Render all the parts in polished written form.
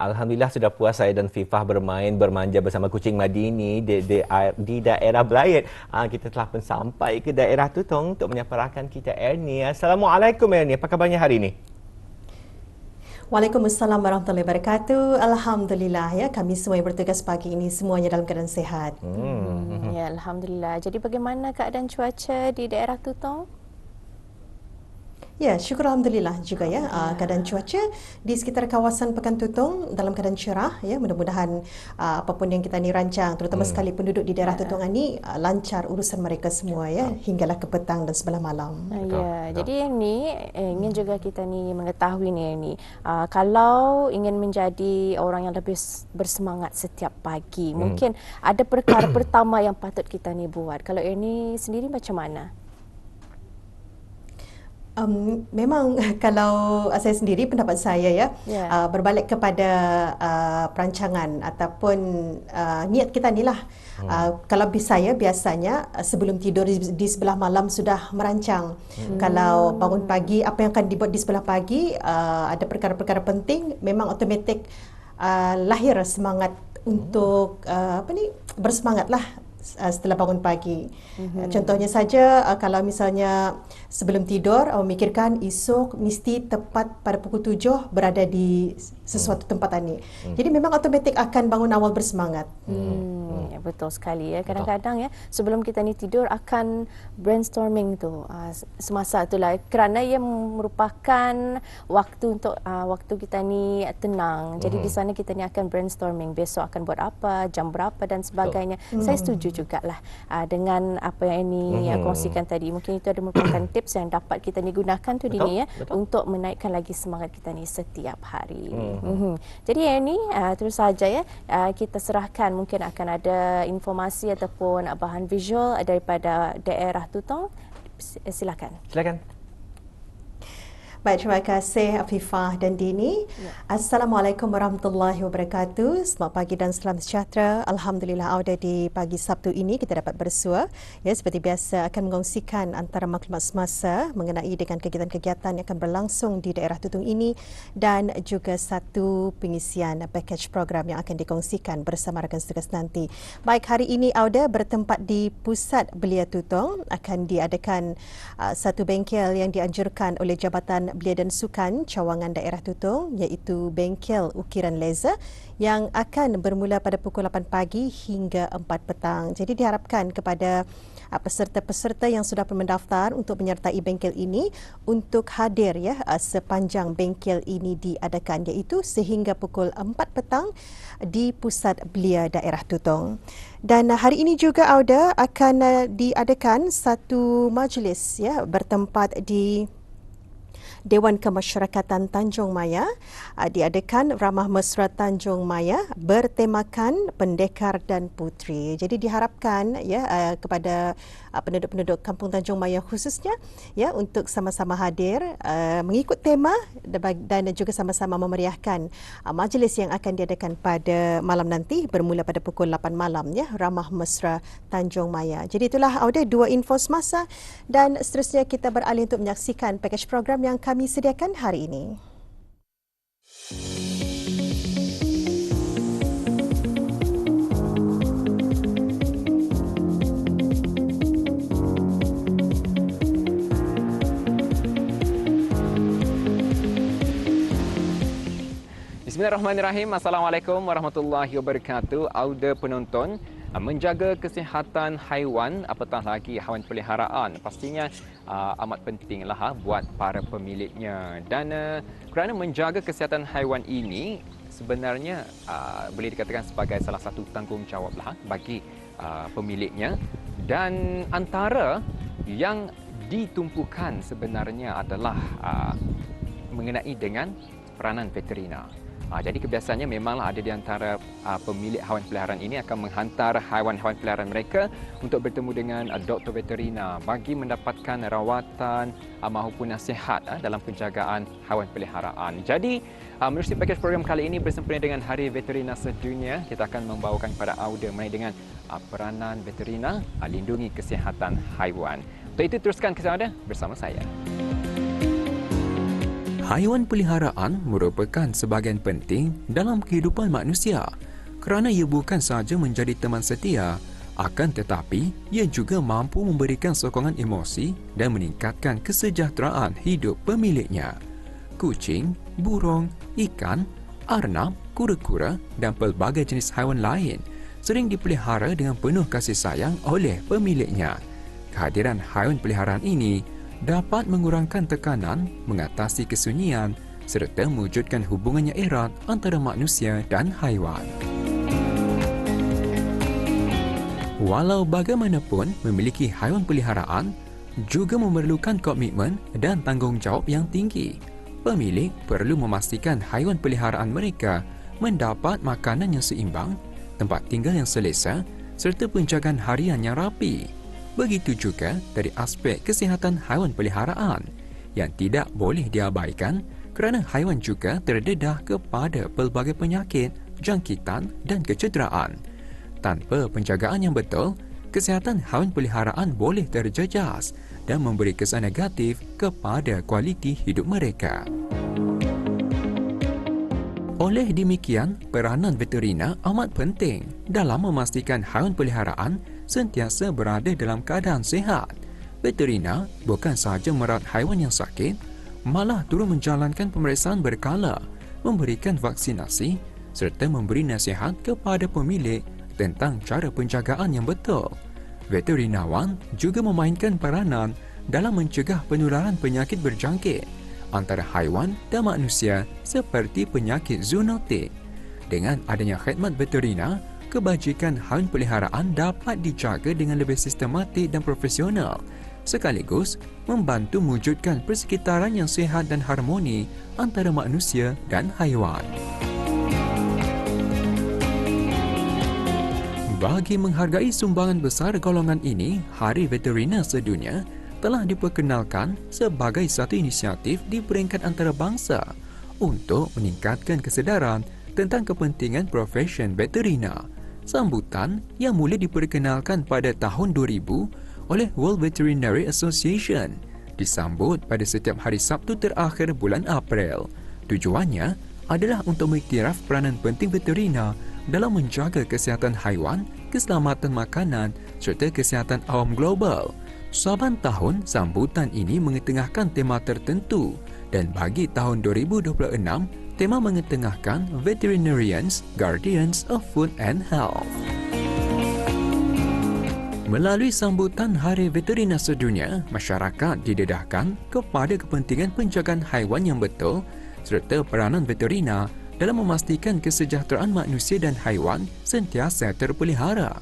Alhamdulillah sudah puas saya dan Fifah bermain bermanja bersama kucing Madini di daerah Belayet. Kita telah pun sampai ke daerah Tutong untuk menyapa rakan kita Ernie. Assalamualaikum Ernie, apa kabarnya hari ini? Waalaikumsalam warahmatullahi wabarakatuh. Alhamdulillah ya, kami semua yang bertugas pagi ini semuanya dalam keadaan sehat. Ya, Alhamdulillah. Jadi bagaimana keadaan cuaca di daerah Tutong? Ya, syukur Alhamdulillah juga ya. Keadaan cuaca di sekitar kawasan Pekan Tutong dalam keadaan cerah ya. Mudah-mudahan apapun yang kita ni rancang, terutama sekali penduduk di daerah Tutong ini lancar urusan mereka semua ya hinggalah ke petang dan sebelah malam. Ya, jadi yang ni ingin juga kita ni mengetahui ni kalau ingin menjadi orang yang lebih bersemangat setiap pagi, mungkin ada perkara pertama yang patut kita ni buat. Kalau ini sendiri macam mana? Memang kalau saya sendiri, pendapat saya ya, berbalik kepada perancangan ataupun niat kita ni lah. Kalau saya biasanya sebelum tidur di sebelah malam sudah merancang. Kalau bangun pagi, apa yang akan dibuat di sebelah pagi, ada perkara-perkara penting, memang automatik lahir semangat untuk bersemangat lah setelah bangun pagi. Contohnya saja, kalau misalnya sebelum tidur memikirkan esok mesti tepat pada pukul 7 berada di sesuatu tempat ini. Jadi memang automatik akan bangun awal bersemangat. Ya, betul sekali ya. Kadang-kadang ya sebelum kita ni tidur akan brainstorming tu semasa itulah, kerana ia merupakan waktu untuk waktu kita ni tenang. Jadi di sana kita ni akan brainstorming besok akan buat apa, jam berapa dan sebagainya. Saya setuju jugalah dengan apa yang ini kongsikan tadi. Mungkin itu ada merupakan tips yang dapat kita ni gunakan tu Dini ya, untuk menaikkan lagi semangat kita ni setiap hari. Jadi yang ini terus saja ya, kita serahkan, mungkin akan ada informasi ataupun bahan visual daripada daerah Tutong. Silakan. Baik, terima kasih Afifah dan Dini. Assalamualaikum warahmatullahi wabarakatuh. Selamat pagi dan salam sejahtera. Alhamdulillah, audio di pagi Sabtu ini kita dapat bersua. Ya, seperti biasa akan mengongsikan antara maklumat semasa mengenai dengan kegiatan-kegiatan yang akan berlangsung di daerah Tutong ini dan juga satu pengisian package program yang akan dikongsikan bersama rakan setugas nanti. Baik, hari ini audio bertempat di Pusat Belia Tutong, akan diadakan satu bengkel yang dianjurkan oleh Jabatan Belia dan Sukan Cawangan Daerah Tutong, iaitu bengkel ukiran laser yang akan bermula pada pukul 8 pagi hingga 4 petang. Jadi diharapkan kepada peserta-peserta yang sudah mendaftar untuk menyertai bengkel ini untuk hadir ya sepanjang bengkel ini diadakan, iaitu sehingga pukul 4 petang di Pusat Belia Daerah Tutong. Dan hari ini juga Auda akan diadakan satu majlis ya bertempat di Dewan Kemasyarakatan Tanjung Maya, diadakan Ramah Mesra Tanjung Maya bertemakan Pendekar dan Puteri. Jadi diharapkan ya kepada penduduk-penduduk Kampung Tanjung Maya khususnya ya untuk sama-sama hadir mengikut tema dan juga sama-sama memeriahkan majlis yang akan diadakan pada malam nanti bermula pada pukul 8 malam ya, Ramah Mesra Tanjung Maya. Jadi itulah Auda dua info semasa, dan seterusnya kita beralih untuk menyaksikan package program yang kami sediakan hari ini. Bismillahirrahmanirrahim. Assalamualaikum warahmatullahi wabarakatuh. Auda penonton, menjaga kesihatan haiwan, apatah lagi haiwan peliharaan, pastinya amat pentinglah buat para pemiliknya. Dan kerana menjaga kesihatan haiwan ini sebenarnya boleh dikatakan sebagai salah satu tanggungjawablah bagi pemiliknya. Dan antara yang ditumpukan sebenarnya adalah mengenai dengan peranan veterina. Jadi kebiasaannya memanglah ada di antara pemilik haiwan peliharaan ini akan menghantar haiwan-haiwan peliharaan mereka untuk bertemu dengan doktor veterina bagi mendapatkan rawatan maupun nasihat dalam penjagaan haiwan peliharaan. Jadi menerusi package program kali ini bersempena dengan Hari Veterina Sedunia, kita akan membawakan kepada audio mengenai dengan peranan veterina lindungi kesihatan haiwan. Untuk itu teruskan kisah anda bersama saya. Haiwan peliharaan merupakan sebahagian penting dalam kehidupan manusia kerana ia bukan sahaja menjadi teman setia, akan tetapi ia juga mampu memberikan sokongan emosi dan meningkatkan kesejahteraan hidup pemiliknya. Kucing, burung, ikan, arnab, kura-kura dan pelbagai jenis haiwan lain sering dipelihara dengan penuh kasih sayang oleh pemiliknya. Kehadiran haiwan peliharaan ini dapat mengurangkan tekanan, mengatasi kesunyian serta mewujudkan hubungan yang erat antara manusia dan haiwan. Walau bagaimanapun, memiliki haiwan peliharaan juga memerlukan komitmen dan tanggungjawab yang tinggi. Pemilik perlu memastikan haiwan peliharaan mereka mendapat makanan yang seimbang, tempat tinggal yang selesa serta penjagaan harian yang rapi. Begitu juga dari aspek kesihatan haiwan peliharaan yang tidak boleh diabaikan kerana haiwan juga terdedah kepada pelbagai penyakit, jangkitan dan kecederaan. Tanpa penjagaan yang betul, kesihatan haiwan peliharaan boleh terjejas dan memberi kesan negatif kepada kualiti hidup mereka. Oleh demikian, peranan veterina amat penting dalam memastikan haiwan peliharaan sentiasa berada dalam keadaan sihat. Veterina bukan sahaja merawat haiwan yang sakit, malah turut menjalankan pemeriksaan berkala, memberikan vaksinasi serta memberi nasihat kepada pemilik tentang cara penjagaan yang betul. Veterinawan juga memainkan peranan dalam mencegah penularan penyakit berjangkit antara haiwan dan manusia seperti penyakit zoonotik. Dengan adanya khidmat veterina, kebajikan haiwan peliharaan dapat dijaga dengan lebih sistematik dan profesional, sekaligus membantu mewujudkan persekitaran yang sihat dan harmoni antara manusia dan haiwan. Bagi menghargai sumbangan besar golongan ini, Hari Veterina Sedunia telah diperkenalkan sebagai satu inisiatif di peringkat antarabangsa untuk meningkatkan kesedaran tentang kepentingan profesion veterina. Sambutan yang mula diperkenalkan pada tahun 2000 oleh World Veterinary Association disambut pada setiap hari Sabtu terakhir bulan April. Tujuannya adalah untuk mengiktiraf peranan penting veterina dalam menjaga kesihatan haiwan, keselamatan makanan serta kesihatan awam global. Saban tahun, sambutan ini mengetengahkan tema tertentu dan bagi tahun 2026, tema mengetengahkan Veterinarians, Guardians of Food and Health. Melalui sambutan Hari Veterina Sedunia, masyarakat didedahkan kepada kepentingan penjagaan haiwan yang betul serta peranan veterina dalam memastikan kesejahteraan manusia dan haiwan sentiasa terpelihara.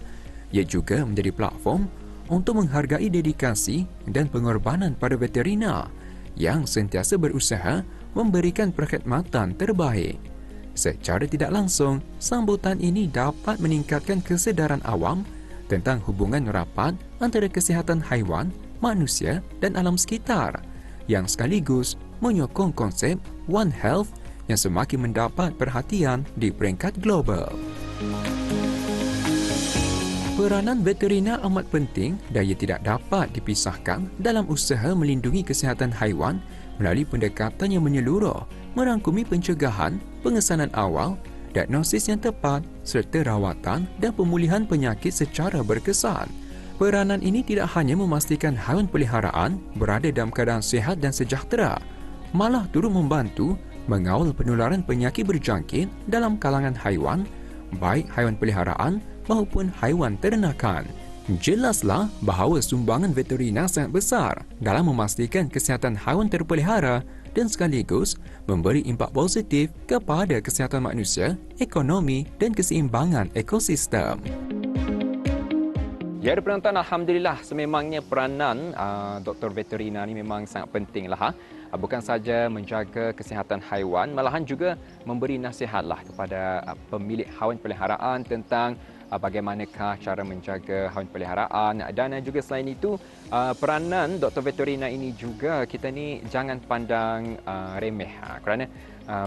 Ia juga menjadi platform untuk menghargai dedikasi dan pengorbanan para veterina yang sentiasa berusaha memberikan perkhidmatan terbaik. Secara tidak langsung, sambutan ini dapat meningkatkan kesedaran awam tentang hubungan rapat antara kesihatan haiwan, manusia dan alam sekitar, yang sekaligus menyokong konsep One Health yang semakin mendapat perhatian di peringkat global. Peranan veterina amat penting dan ia tidak dapat dipisahkan dalam usaha melindungi kesihatan haiwan melalui pendekatan yang menyeluruh, merangkumi pencegahan, pengesanan awal, diagnosis yang tepat serta rawatan dan pemulihan penyakit secara berkesan. Peranan ini tidak hanya memastikan haiwan peliharaan berada dalam keadaan sihat dan sejahtera, malah turut membantu mengawal penularan penyakit berjangkit dalam kalangan haiwan, baik haiwan peliharaan maupun haiwan ternakan. Jelaslah bahawa sumbangan veterina sangat besar dalam memastikan kesihatan haiwan terpelihara dan sekaligus memberi impak positif kepada kesihatan manusia, ekonomi dan keseimbangan ekosistem. Ya, penonton, Alhamdulillah, sememangnya peranan doktor veterina ini memang sangat pentinglah. Bukan saja menjaga kesihatan haiwan, malahan juga memberi nasihatlah kepada pemilik haiwan peliharaan tentang bagaimanakah cara menjaga haiwan peliharaan, dan juga selain itu peranan doktor veterina ini juga kita ni jangan pandang remeh kerana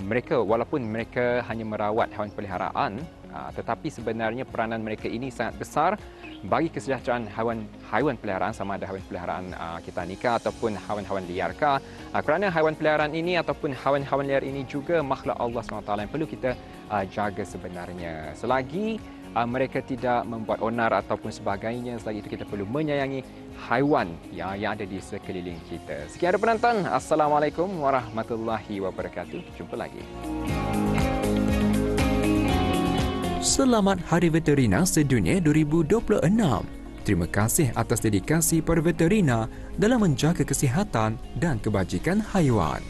mereka walaupun mereka hanya merawat haiwan peliharaan, Tetapi sebenarnya peranan mereka ini sangat besar bagi kesejahteraan haiwan peliharaan, sama ada haiwan peliharaan kita nikah ataupun haiwan-haiwan liarkah. Kerana haiwan peliharaan ini ataupun haiwan-haiwan liar ini juga makhluk Allah SWT yang perlu kita jaga sebenarnya. Selagi mereka tidak membuat onar ataupun sebagainya, selagi itu kita perlu menyayangi haiwan yang ada di sekeliling kita. Sekian ada penonton. Assalamualaikum warahmatullahi wabarakatuh. Jumpa lagi. Selamat Hari Veterina Sedunia 2026. Terima kasih atas dedikasi para veterina dalam menjaga kesihatan dan kebajikan haiwan.